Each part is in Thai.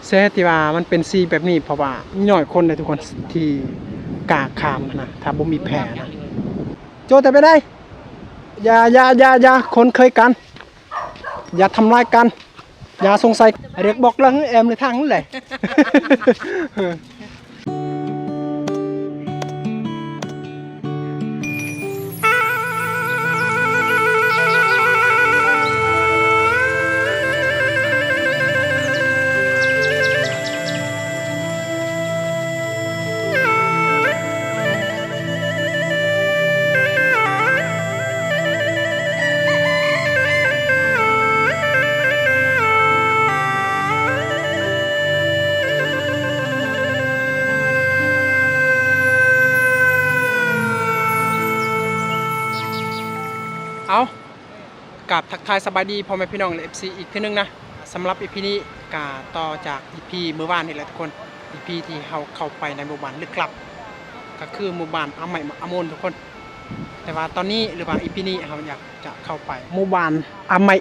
เซติว่ามันเป็นซีแบบนี้เพราะว่ามีน้อยคนเลยทุกคนที่กล้าข้ามนะถ้าบ่มีแผลนะโจแต่ไปได้อย่าคนเคยกันอย่าทำร้ายกันอย่าสงสัยเด็กบอกแล้วแอมในทางนั่นแหละ เอากับทักทายสบายดีพ่อแม่พี่น้องและ FC อีกทีนึงนะสำหรับ EP นี้กาต่อจาก EP เมื่อวานนี่แหละทุกคน EP ที่เราเข้าไปในหมู่บ้านลึกลับก็คือหมู่บ้านอาใหม่อาโมนทุกคนแต่ว่าตอนนี้หรือว่า EP นี้เราอยากจะเข้าไปหมู่บ้านอาใหม่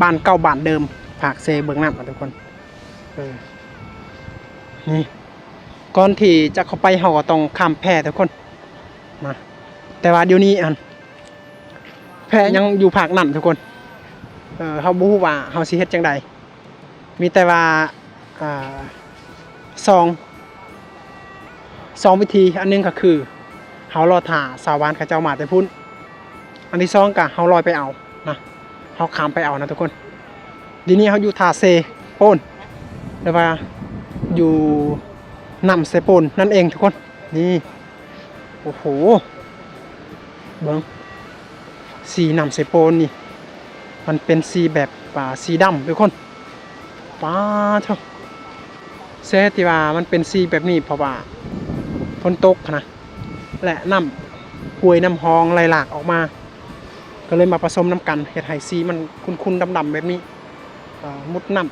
บ้านเก่าบ้านเดิมภาคเซเบิงน้ำทุกคนนี่ก่อนที่จะเข้าไปเราก็ต้องข้ามแพทุกคนมาแต่ว่าเดี๋ยวนี้แพยังอยู่ภาคนั่นทุกคนเขาบ่ฮู้ว่าเฮาสิเฮ็ดจังไดมีแต่ว่าสองวิธีอันนึงก็คือเฮารอท่าสาวบ้านเขาเจ้ามาแต่พุ่นอันที่2ก็เฮาลอยไปเอานะเฮาข้ามไปเอานะทุกคนทีนี้เฮาอยู่ท่าเซโปนหรือว่าอยู่นำเซโปนนั่นเองทุกคนนี่โอ้โหเบิ่งสีนำเซโปนนี่มันเป็นสีแบบสีดำทุกคนป้าเท่าเซติว่ามันเป็นสีแบบนี้เพราะว่าฝนตกนะและน้ำห้วยน้ำหองไหลหลากออกมาก็เลยมาผสมน้ำกันเห็ดไห่สีมันคุ้นๆดำๆแบบนี้มุดน้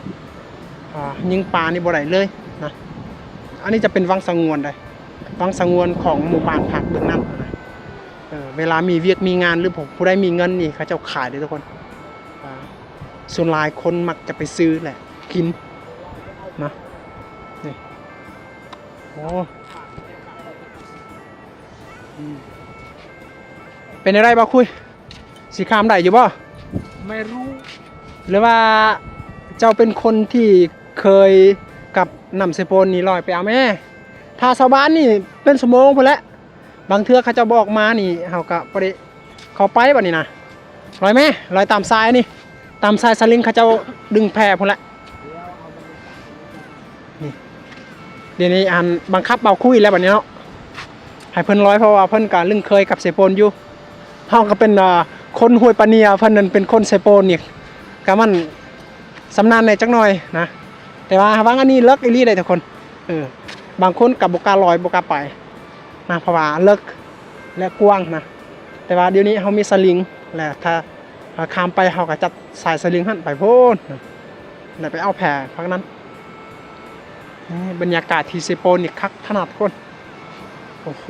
ำยิงปลานี่บ่ได้เลยนะอันนี้จะเป็นวังสงวนเลยวังสงวนของหมู่บ้านผักเบื้องน้ำนะเวลามีเวียกมีงานหรือผมผู้ได้มีเงินนี่เขาจะขายเลยทุกคนส่วนหลายคนมักจะไปซื้อแหละกินนะนี่โอ้เป็นอะไรบ้างคุยสีขามได้อยู่บ่ไม่รู้หรือว่าเจ้าเป็นคนที่เคยกับนำเซโปนนี่ลอยไปเอาแม่ถ้าชาวบ้านนี่เป็นสมองพอแล้วบางเทือเขาจะบอกมานี่เขาก็ไปเขาไปแบบนี้นะลอยแม่ลอยตามทรายนี่ตามทรายสลิงเขาจะดึงแพพอแล้วนี่เดี๋ยวนี้อันบังคับเบาคุยแล้วแบบนี้เนาะให้เพิ่นร้อยเพราะว่าเพิ่นการลึงเคยกับเซโปนอยู่เฮาก็เป็นคนห้วยปานียเพิ่นนั่นเป็นคนเซโปนนี่ก็มันสำนานในจักหน่อยนะแต่ว่าบางอันนี้เลิกอีลี่ได้ทุกคนบางคนกับบกาลอยบกาไปนะเพราะว่าเลิกและกว้างนะแต่ว่าเดี๋ยวนี้เฮามีสลิงแหละถ้าข้ามไปเฮาก็จัดสายสลิงหั่นไปโพ้นแล้วไปเอาแพพักนั้นบรรยากาศที่เซโปนนี่คักขนาดคนโอ้โห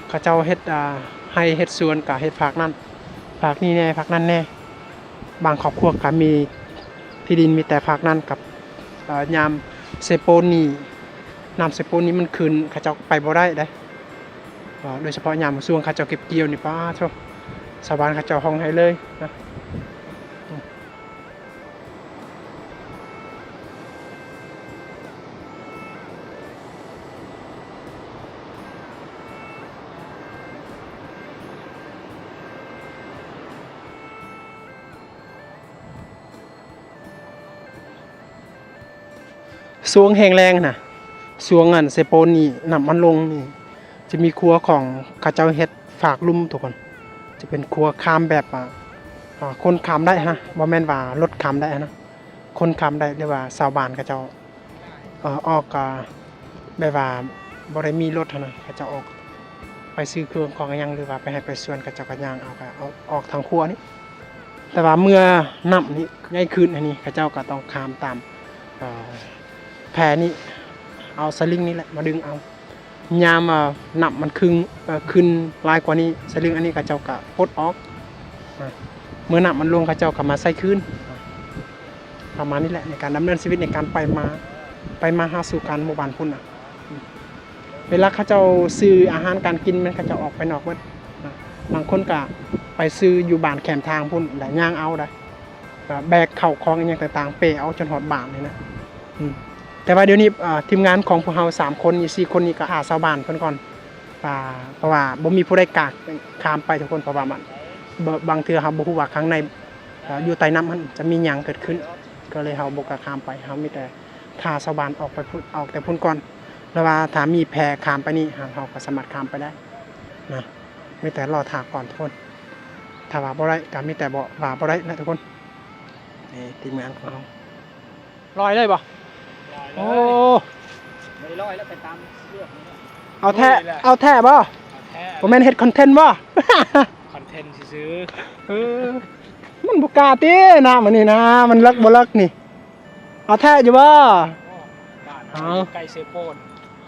เขาเจ้าเฮ็ดให้เฮ็ดสวนกับเฮ็ดผักนั่นผักนี่แน่ผักนั่นแน่บางครอบครัวก็มีที่ดินมีแต่ผักนั่นกับยามเซโปนนี่น้ำเซโปนนี่มันคืนเขาเจ้าไปบ่ได้เด้โดยเฉพาะยามช่วงเขาเจ้าเก็บเกี่ยวนี่ป้าโธ่ชาวบ้านเขาเจ้าห้องให้เลยนะสวงแห้งแรงนะสวงเซโปนนี่นำมันลงนี่จะมีครัวของข้าเจ้าเฮ็ดฝากลุ่มทุกคนจะเป็นครัวคามแบบคนคามได้นะบ่แม่นว่ารถคามได้นะคนคามได้เรียกว่าชาวบ้านข้าเจ้าออกแบบว่าบ่ได้มีรถนะข้าเจ้าออกไปซื้อเครื่องของยังหรือว่าไปให้ไปสวนข้าเจ้าก็ย่างเอาออกทางครัวนี่แต่ว่าเมื่อน้ำนี่ง่ายขึ้นอันนี้ข้าเจ้าก็ต้องคามตามแพนี่เอาสลิงนี่แหละมาดึงเอายามหนับมันขึ้นลายกว่านี้สลิงอันนี้ก็เจ้ากะพดออก เมื่อน้ำมันลงเขาเจ้าก็มาใส่คืนประมาณนี้แหละในการดำเนินชีวิตในการไปมาหาสู่กันหมู่บ้านพุ่นเวลาเขาเจ้าซื้ออาหารการกินมันเขาจะออกไปนอกวัดบางคนก็ไปซื้ออยู่บ้านแคมทางพุ่นหลายย่างเอาได้แบกเข่าคล้องอย่างต่างๆเปเอาจนหอดบ้านเลยนะแต่ว่าเดี๋ยวนี้ทีมงานของพวกเรา3 คน4 คนนี้ก็หาชาวบ้านเพิ่นก่อนเพราะว่าบ่มีผู้ใดกล้าข้ามไปทุกคนเพราะว่ามันบางเทื่อเฮาบ่ฮู้ว่าข้างในอยู่ใต้น้ำมันจะมีหยังเกิดขึ้นก็เลยเฮาบ่กล้าข้ามไปเฮามีแต่ท่าชาวบ้านออกไปพุ่นออกแต่พุ่นก่อนแล้วว่าถ้ามีแพข้ามไปนี่เฮาก็สามารถข้ามไปได้นะมีแต่รอท่าก่อนทุกคนถ้าว่าบ่ได้ก็มีแต่ว่าบ่ได้นะทุกคนนี่ทีมงานของเราลอยเลยบ่โอ้ไม่ลอยแล้วไปตามเรื่องนี้เอาแท้บ่ผมแม่นเฮ็ดคอนเทนต์บ่คอนเทนต์ซื้อมันบ่กล้าตินะมันนี่นะมันลักบ่ลักนี่เอาแท้อยู่บ่เอาไก่เซโปน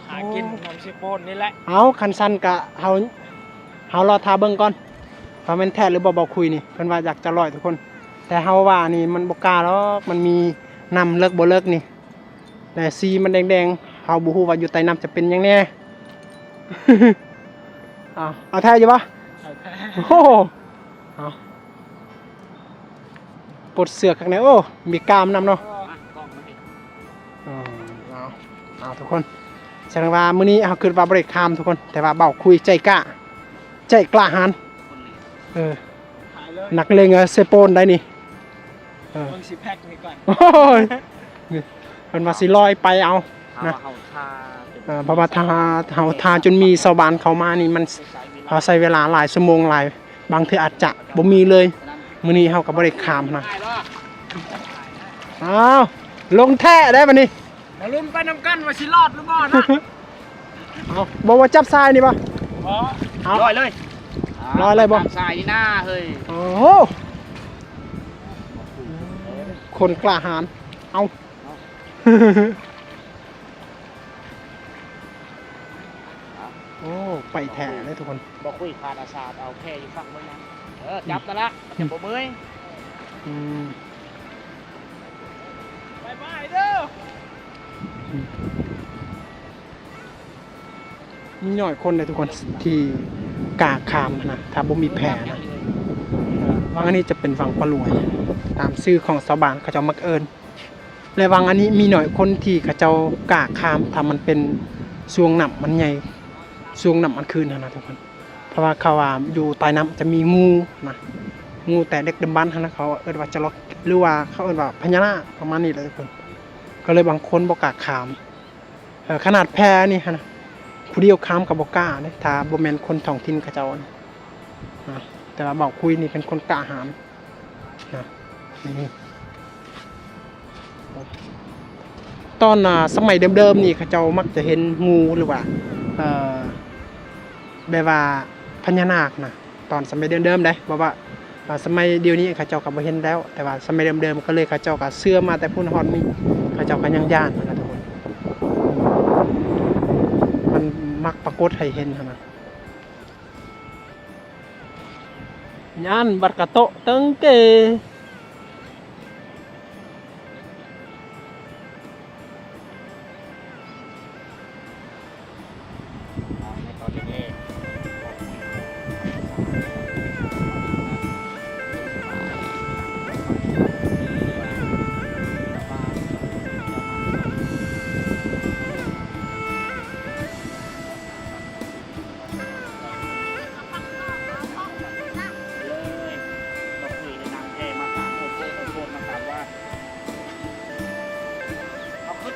หากินน้ำเซโปนนี่แหละเอาคันสั้นกะเฮารอทาเบิ่งก่อนว่ามันแท้หรือบ่คุยนี่เพิ่นว่าอยากจะลอยทุกคนแต่เฮาว่านี่มันบ่กล้าหรอกมันมีน้ำเลิกบ่เลิกนี่แต่สีมันแดงๆเฮาบ่ฮู้ว่าอยู่ใต้น้ำจะเป็นหยังแน่ เอาแท้อยู่ปะโอ้เอาปลดเสือกข้างในโอ้มีกล้ามนำเนาะเอาทุกคนแสดงว่ามื้อนี้เฮาคิดว่าบ่ได้ข้ามทุกคนแต่ว่าเบ้าคุยใจกล้าหาญนักเลงเซโปนได้นี่มึงสิแพ็คนี่ก่อนโอ้ยเพิ่นว่าสิลอยไปเอานะเพราะว่าเฮาทาจนมีชาวบ้านเข้ามานี่มันเฮาใช้เวลาหลายชั่วโมงหลายบางเทื่ออาจจะบ่มีเลยมื้อนี้เฮาก็บ่ได้ข้ามนะอ้าวลงแท้ได้บัดนี้มาลุ้นไปนำกันว่าสิรอดหรือบ่นะเอาบ่ว่าจับทรายนี่บ่เอาลอยเลยบ่จับทรายนี่หน้าเฮ้ยโอ้โหคนกล้าหาญเอาโอ้ไปแท้เลยทุกคนบอกคุยขาดอาสาเอาแค่อยู่ฝั่งมึงนะจับกันละอย่าบ่มือบายเด้อมีหน่อยคนเลยทุกคนที่กล้าข้ามนะถ้าบ่มีแผลนะวังอันนี้จะเป็นวังปลารวยตามชื่อของชาวบ้านเขาเจ้ามักเอิญและวังอันนี้มีหน่อยคนที่เขาเจ้ากล้าข้ามถ้ามันเป็นช่วงน้ำมันใหญ่ช่วงน้ำมันคืนนะทุกคนเพราะว่าเขาว่าอยู่ใต้น้ำจะมีงูนะงูแต่เด็กดำบันนะเขาเอิ้นว่าจะล็อกหรือว่าเขาเอิ้นว่าพญานาคประมาณนี้เลยทุกคนก็เลยบางคนบ่กล้าข้ามขนาดแพนี่นะผู้เดียวข้ามกับบ่กล้าเนี่ยถ้าบ่แม่นคนท้องถิ่นเขาเจ้านะแต่ว่าเบาคุยนี่เป็นคนกล้าหาญนะนี่ตอนสมัยเดิมๆนี่เขาเจ้ามักจะเห็นงูหรือว่าแบบว่าพญานาคนะตอนสมัยเดิมๆได้บอกว่าสมัยเดี๋ยวนี้เขาเจ้าก็บ่เห็นแล้วแต่ว่าสมัยเดิมๆก็เลยเขาเจ้าก็เชื่อมาแต่พุ่นฮอดมีเขาเจ้าก็ยังย่านนะทุกคนมันมักปรากฏให้เห็นนะย่านบัดกะโตะตึงเก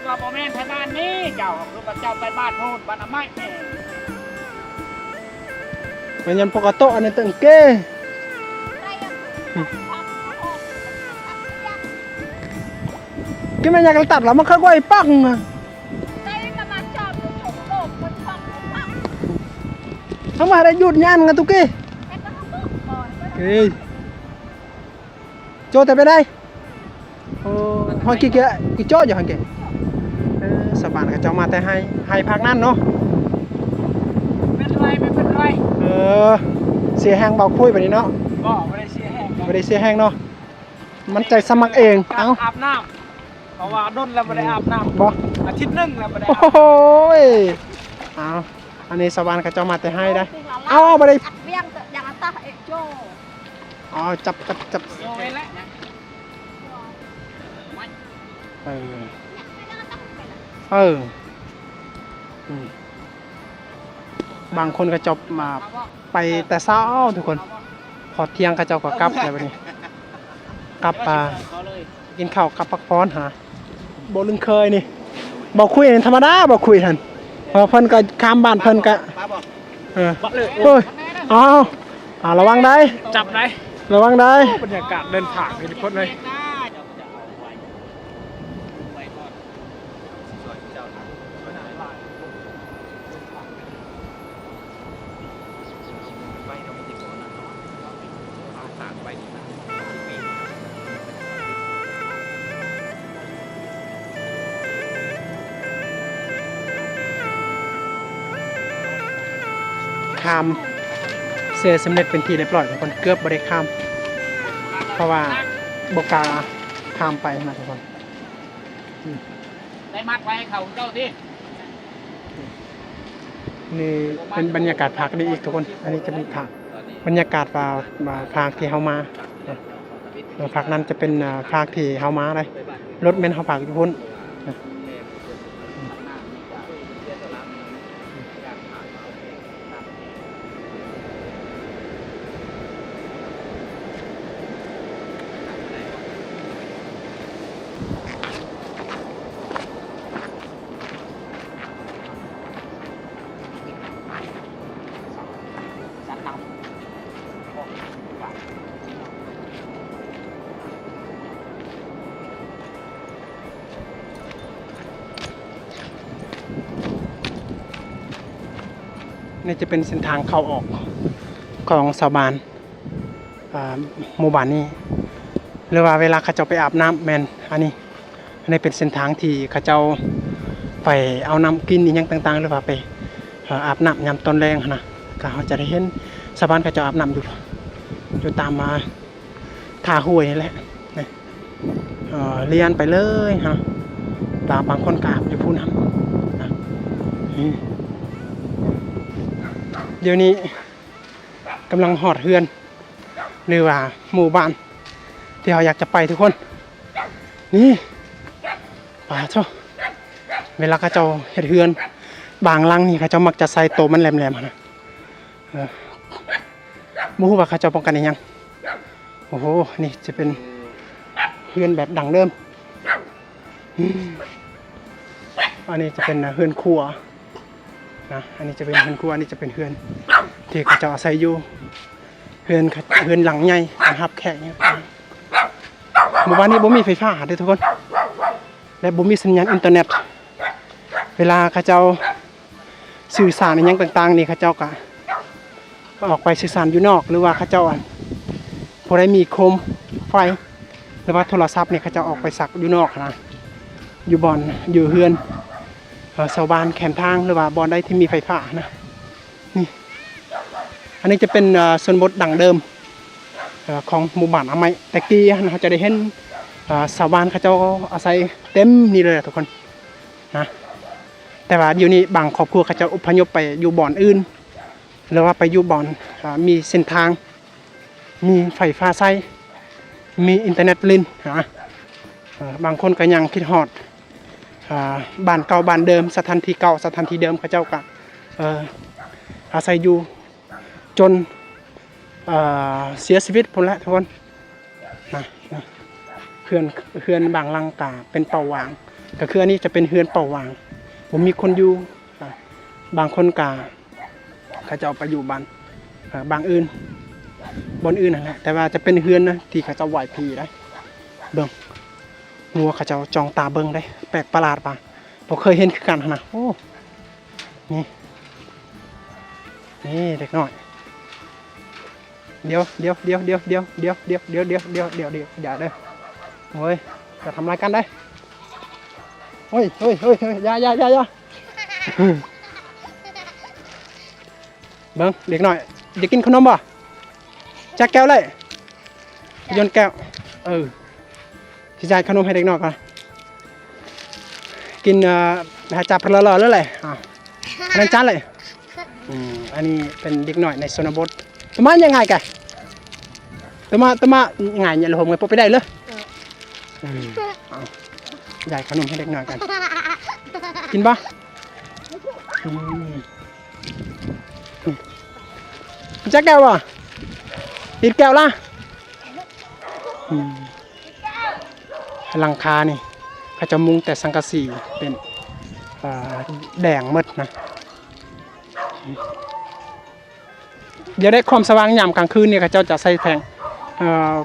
ว่าบ่แม่นทางด้านนี้เจ้าคือพระเจ้าไปบ้านโน่นบ้านอไม้แม่มันยันปกติอันนี้ตึงเกกินมันอยากตัดแล้วมันค่อยๆปังทำไมได้หยุดยันกันตุกี้โจแต่ไปได้โอ้ฮอยกี่เกะกี่โจอยู่ฮังเกะสบานกับเจ้ามาแต่ให้พักนั่นเนาะไม่เป็นไรเสียแห้งเบาคุยแบบนี้เนาะก็ไม่ได้เสียแห้งก็ บ่ได้เสียแห้งเนาะมันใจสมัครเองเอ้า อาบน้ำเพราะว่าดนแล้วบ่ได้อาบน้ำ บ่ อาทิตย์หนึงแล้วบ่ได้ โอ้ อาบ โหยเอาอันนี้สวรรค์เขาเจ้ามาแต่ให้ได้ เอาไปเลย เบี้ยงอย่างอัตตาเอกโจ อ๋อจับ โยนแล้ว เอออืมบางคนก็จบมาไปแต่เช้าทุกคน พอเที่ยงเขาเจ้าก็กลับอะไรแบบนี้ กลับกินข้าวกลับพักผ่อนหาบ่ลืมเคยนี่บอกคุยธรรมดาบอกคุยทันพอเพิ่นก็ข้ามบ้านเพิ่นก็เออ บักเลย โอ้ยเอาระวังได้ จับได้ ระวังได้ บรรยากาศเดินทางเป็นคนเลยข้ามเสียสำเร็จเป็นทีเรียบร้อยทุกคนเกือบบ่ได้ข้าม เพราะว่าบกล้าข้ามไปนะทุกคน ได้มัดไว้ให้เขาเจ้าที่ นี่เป็นบรรยากาศพักได้อีกทุกคน อันนี้จะเป็นพักบรรยากาศว่าพักที่เฮามาพักนั้นจะเป็นพักที่เฮามาเลยรถเมนเฮาพักทุกคนนี่จะเป็นเส้นทางเข้าออกของชาวบ้านหมู่บ้านนี้หรือว่าเวลาเขาเจ้าไปอาบน้ำแมนอันนี้เป็นเส้นทางที่เขาเจ้าไปเอาน้ำกินอีกอย่างต่างๆหรือว่าไปอาบน้ำยามตอนแรงนะก็เขาจะได้เห็นชาวบ้านเขาเจ้าอาบน้ำอยู่ตามมาท่าห้วยนี่แหละนี่เรียนไปเลยฮะบางคนก็อาบอยู่พูน้ำนะเดี๋ยวนี้กำลังหอดเฮือนหรือว่าหมู่บ้านที่เราอยากจะไปทุกคนนี่ป่าเจ้าเวลาเขาเจ้าเฮ็ดเฮือนบางหลังนี่เขาเจ้ามักจะใส่โตมันแหลมๆนะบ่ฮู้ว่าเขาเจ้าป้องกันอีหยังโอ้โหนี่จะเป็นเฮือนแบบดั้งเดิมอันนี้จะเป็นเฮือนครัวนะอันนี้จะเป็นเฮือนครัวอันนี้จะเป็นเฮือนที่เขาเจ้าอาศัยอยู่เฮือนหลังใหญ่รับแขกเนี่ยหมู่บ้านนี้บ่มีไฟฟ้าเด้อทุกคนและบ่มีสัญญาณอินเทอร์เน็ตเวลาเขาเจ้าสื่อสารในอย่างต่างๆนี่เขาเจ้าก็ออกไปสื่อสารอยู่นอกหรือว่าเขาเจ้าบ่ได้มีโคมไฟหรือว่าโทรศัพท์นี่เขาเจ้าออกไปสักอยู่นอกนะอยู่บ่อนอยู่เฮือนชาวบ้านแคมป์ทางหรือว่าบ่อนใดที่มีไฟฟ้านะนี่อันนี้จะเป็นส่วนบทดั้งเดิมของหมู่บ้านอาไม้แต่กี้เราจะได้เห็นชาวบ้านเขาเจ้าอาศัยเต็มนี่เลยทุกคนนะแต่ว่าอยู่นี่บางครอบครัวเขาจะอพยพไปอยู่บ่อนอื่นหรือว่าไปอยู่บ่อนมีเส้นทางมีไฟฟ้าใช้มีอินเทอร์เน็ตลินนะบางคนก็ยังคิดฮอดบ้านเก่าบ้านเดิมสถานที่เก่าสถานที่เดิมเขาเจ้าก็อาศัยอยู่จนเสียชีวิตพุ่นละทุกคนนะเฮือนบางหลังกาเป็นเป่าวางก็คืออันนี้จะเป็นเฮือนเป่าวางผมมีคนอยู่บางคนกาเขาจะเอาไปอยู่บ้านบางอื่นบนอื่นนั่นแหละแต่ว่าจะเป็นเฮือนนะที่เขาจะไหวผีได้เบิ่งงัวเขาจะจองตาเบิ่งได้แปลกประหลาดป่ะผมเคยเห็นคือกันนะโอ้นี่เด็กน้อยเดี๋ยวอย่าเด้อเฮ้ยจะทำอะไรกันได้เฮ้ยอย่าเบิ่งเด็กน้อยจะกินขนมบ่จักแก้วเลย โยนแก้วสิจ่ายขนมให้เด็กน้อยก่อนกินหาจับเพลอๆแล้วแหละอันนั้นจานเลยอันนี้เป็นเด็กน้อยในชนบทตมายังไงกันตมาไงเนี่ยเราผมไงพบไปได้เลยใหญ่ขนมให้เด็กน้อยกันกินปะจักแก้ววะติดแก้วละหลังคานี่เขาจะมุงแต่สังกะสีเป็นแดงมืดนะเดี๋ยวได้ความสว่างยามกลางคืนเนี่ยเขาเจ้าจะใส่แผง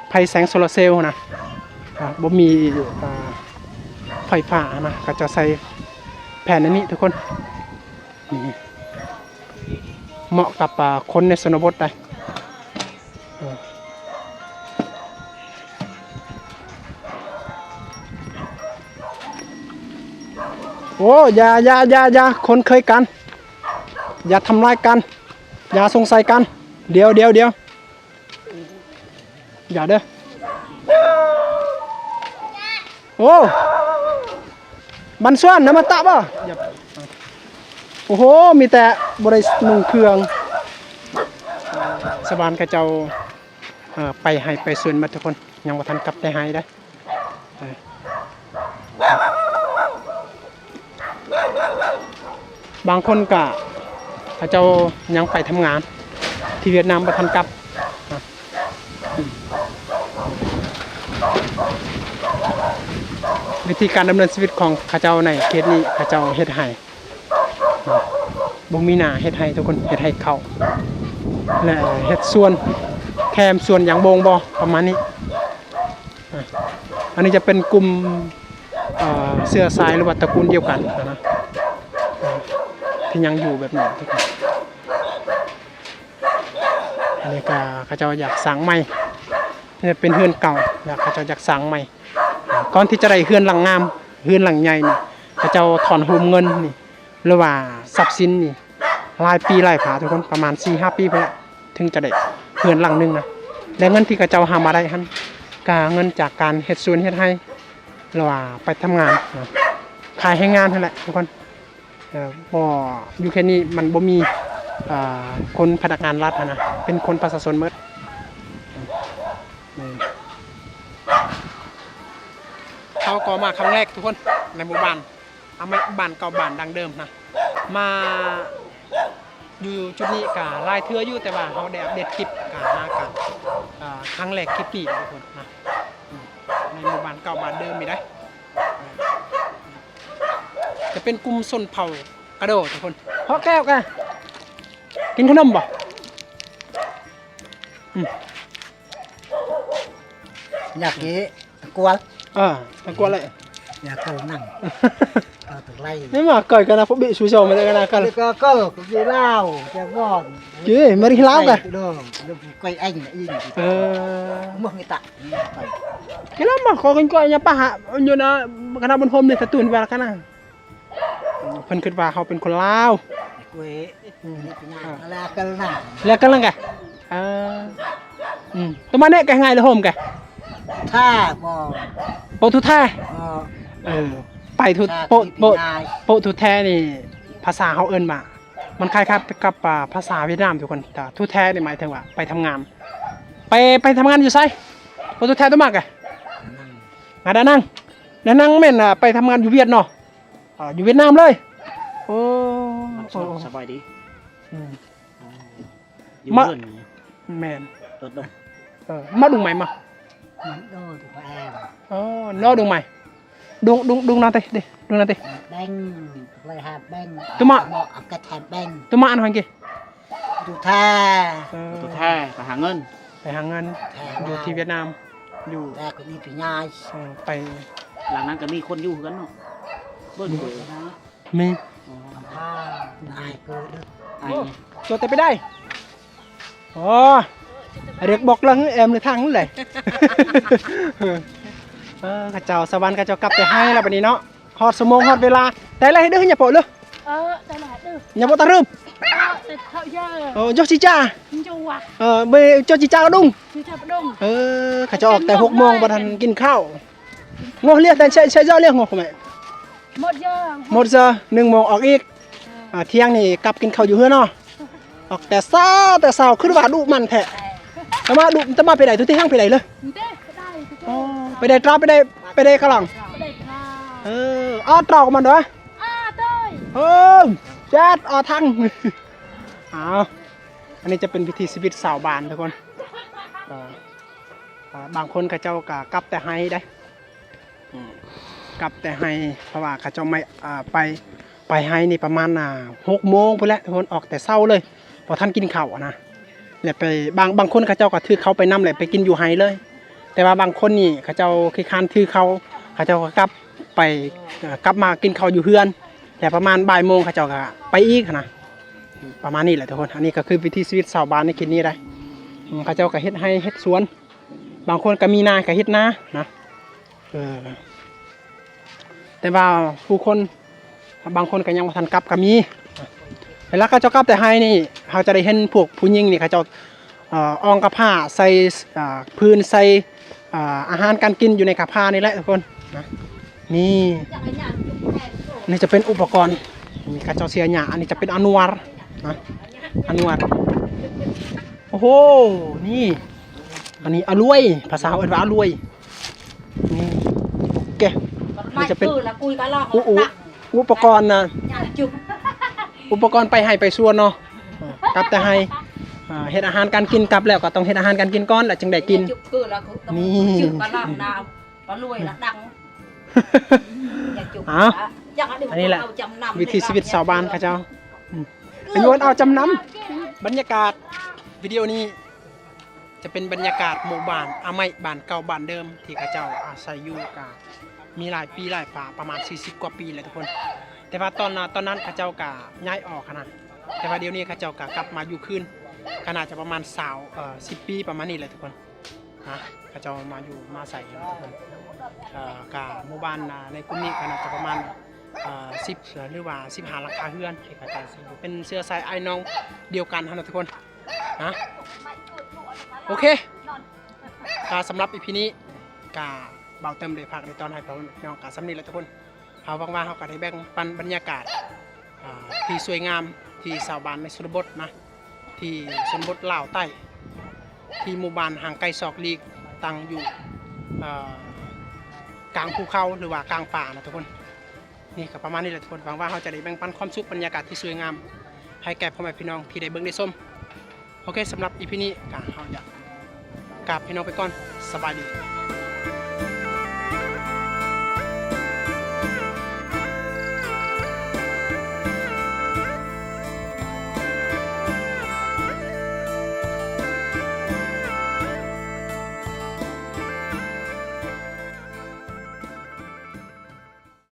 ไฟแสงโซลาร์เซลล์นะบ่มีไฟฟ้านะเขาจะใส่แผ่นอันนี้ทุกคนนี่เหมาะกับคนในชนบทได้โอ้อย่าคนเคยกันอย่าทำร้ายกันอย่าสงสัยกันเดี๋ยวอย่าเด้อโอ้บันส่วนน้ำมันตะป่ะโอ้โหมีแต่บริษัทนุ่งเครื่องสบานกระเจ้าไปให้ไปส่วนมาทุกคนยังว่าทันกลับได้ให้ได้บางคนก็เขาเจ้ายังไปทำงานที่เวียดนามบ่ทันกลับวิธีการดำเนินชีวิตของเขาเจ้าในเขตนี้เขาเจ้าเฮ็ดให้บ่มีหน้าเฮ็ดให้ทุกคนเฮ็ดให้เขาและเฮ็ดส่วนแคมส่วนอย่างโบงบ่ประมาณนี้อันนี้จะเป็นกลุ่มเสื้อสายหรือว่าตระกูลเดียวกันนะที่ยังอยู่แบบนี้ทุกคนอันนี้ก็เขาเจ้าอยากสร้างใหม่นี่เป็นเฮือนเก่าแล้วเขาเจ้าอยากสร้างใหม่ก่อนที่จะได้เฮือนหลังงามเฮือนหลังใหญ่นี่เขาเจ้าถอนโฮมเงินนี่หรือว่าทรัพย์สินนี่หลายปีหลายผาทุกคนประมาณ 4-5 ปีไปแล้วถึงจะได้เฮือนหลังนึงนะและเงินที่เขาเจ้าหามาได้หั่นก็เงินจากการเฮ็ดสวนเฮ็ดให้หรือว่าไปทำงานขายให้งานนั่นแหละทุกคนบ่อยู่แค่นี้มันบ่มีคนพนักงานรัฐนะเป็นคนประชาชนหมดเขาก็มาครั้งแรกทุกคนในหมู่บ้านบ้านเก่าบ้านดังเดิมนะมาอยู่จุดนี้ก็หลายเทื่ออยู่แต่ว่าเขาได้อัปเดตคลิปก็หากันครั้งแรกคลิปนี้ทุกคนนะในหมู่บ้านเก่าบ้านเดิมมีได้จะเป็นกลุ่มชนเผ่ากระโดดทุกคนพ่อแก้วกันกินขนมบ่อยากกี้กลัวตะกลัวเลยอยากเกินนั่งตึกไล่นี่มาก่อยกันนะพวกบิชูโชมาเลยกันนะกันก็ยีเล่าจะงอนจีมาดิเล่ากันดูก้อยanhอิงมึงไงตะกินแล้วมาขอกินก้อยเนี่ยป้าหะอยู่นะคณะบนพรมเนี่ยตะตุนเวลากันนะเพิ่นคิดว่าเขาเป็นคนลาวกุ้ยแล้วกันนั่งแล้วกันนั่งแกตัวมาเนี่ยแกไงเลยโฮมแกท่าโปทุแท้ไปทุโปทุแท้นี่ภาษาเขาเอิ้นมามันคล้ายๆกับภาษาเวียดนามทุกคนแต่ทุแท้นี่หมายถึงว่าไปทำงานไปทำงานอยู่ไสโปทุแท้ตัวมากแกดานั่งแม่นไปทำงานอยู่เวียดเนาะอยู่เวียดนามเลยโอ้สบายดีอยู่เพื่อนแม่นรถดงมาดุงใหม่มาดูถูกแอมนอดุงใหม่ดุงนาเต้ดิดุงนาเต้แบงเลยฮะแบงตัวมากระแทกแบงตัวมาอันหันกี่ดูแท้ไปหาเงินอยู่ที่เวียดนามอยู่แต่คนนี้ปีง่ายไปหลังนั้นก็มีคนอยู่กันเนาะเบิ้ลมีอายกูตัวแต่ไปได้เรียกบอกลังเอ็มในทางนั่นแหละข้าเจ้าสวรรค์ข้าเจ้ากลับไปให้แล้วบัดนี้เนาะฮอดสมงฮอดเวลาแต่อะไรให้ดื้ออย่าโปะเลยแต่ละดื้อ nhà bộ ta rơm thợ giờ cho chị cha chùa bê cho chị cha có đúng chị cha đông khả cho ọt tại 6 โมง bà thằngกินข้าวngô liệt tại chạy ra liệt ngô của mẹ 1 giờ 1 giờ 1 โมงออกอีกเที่ยงนี่กลับกินข้าวอยู่เฮือนเนาะออกแต่เช้าขึ้นว่าดุมันแท้แต่มาไปไหนทุกที่ห้างไปไหนเลยไปได้ตราไปได้กะหลังอ้อตรอกมันด้วยแจ๊ดอ้อทั้งอันนี้จะเป็นพิธีชีวิตสาวบ้านทุกคนบางคนเขาเจ้าก็กลับแต่ให้ได้กลับแต่ให้เพราะว่าเขาเจ้าไม่ไปให้นี่ประมาณ6 โมงพุ่นแหละทุกคนออกแต่เช้าเลยพอท่านกินข้าวนะแล้วไปบางคนเขาเจ้าก็ถือเขาไปนำเลยไปกินอยู่ไฮเลย แต่ว่าบางคนนี่เขาเจ้าขี้คร้านถือเขาเจ้าก็กลับมากินข้าวอยู่เฮือนแต่ประมาณบ่ายโมงเขาเจ้าก็ไปอีกนะประมาณนี้แหละทุกคนอันนี้ก็คือวิถีชีวิตชาวบ้านในเขตนี้ได้เขาเจ้าก็เฮ็ดให้เฮ็ดสวน บางคนก็มีนาก็เฮ็ดนานะแต่ว่าผู้คนบางคนก็ยังบ่ทันกลับก็มีเวลาเขาเจ้ากลับแต่ให้นี่เขาจะได้เห็นพวกผู้หญิงนี่เขาเจ้าอองกับผ้าใส่พื้นใส่อาหารการกินอยู่ในกระผ้านี่แหละทุกคนนะนี่จะเป็นอุปกรณ์มีเขาเจ้าเสียหญ้าอันนี้จะเป็นอนวรนะอนวรโอ้โหนี่อันนี้อรวยภาษาเอิ้นว่าอรวยนี่โอเคนี่จะเป็นอุปกรณ์นะอุปกรณ์ไปให้ไปส่วนเนาะกลับแต่ให้เฮ็ดอาหารการกินกลับแล้วก็ต้องเฮ็ดอาหารการกินก่อนแล้วจึงได้กินนี่อันนี้แหละวิถีชีวิตชาวบ้านเขาเจ้าเป็นวันเอาจำนำบรรยากาศวิดีโอนี้จะเป็นบรรยากาศหมู่บ้านอาไมบ้านเก่าบ้านเดิมที่เขาเจ้าอาศัยอยู่กันมีหลายปีหลายป่าประมาณ40 กว่าปีเลยทุกคนแต่ว่าตอนนั้นเขาเจ้าก็ย้ายออกนะแต่ว่าเดี๋ยวนี้เขาเจ้าก็กลับมาอยู่คืนขนาดจะประมาณ10 ปีประมาณนี้เลยทุกคนนะเขาเจ้ามาอยู่มาใส่ทุกคนกับหมู่บ้านในกลุ่มนี้ขนาดจะประมาณ10หรือว่า15 หลังคาเรือนที่เขาเจ้าเป็นเสื้อสายไอ้น้องเดียวกันนะทุกคนนะโอเคสำหรับอีพีนี้กาเบาเติมเลยพักในตอนให้พ่อน้องกาสำนีแล้วทุกคนเขาว่างๆเขาก็ได้แบ่งปันบรรยากาศที่สวยงามที่ชาวบ้านในชนบทนะที่ชนบทลาวใต้ที่หมู่บ้านห่างไกลศอกลีกตั้งอยู่กลางภูเขาหรือว่ากลางป่านะทุกคนนี่ก็ประมาณนี้แหละทุกคนหวังว่าเขาจะได้แบ่งปันความสุขบรรยากาศที่สวยงามให้แก่พ่อแม่พี่น้องที่ได้เบิ่งได้ชมโอเคสำหรับอีพีนี้เขาอยากกราบพี่น้องไปก่อนสบายดี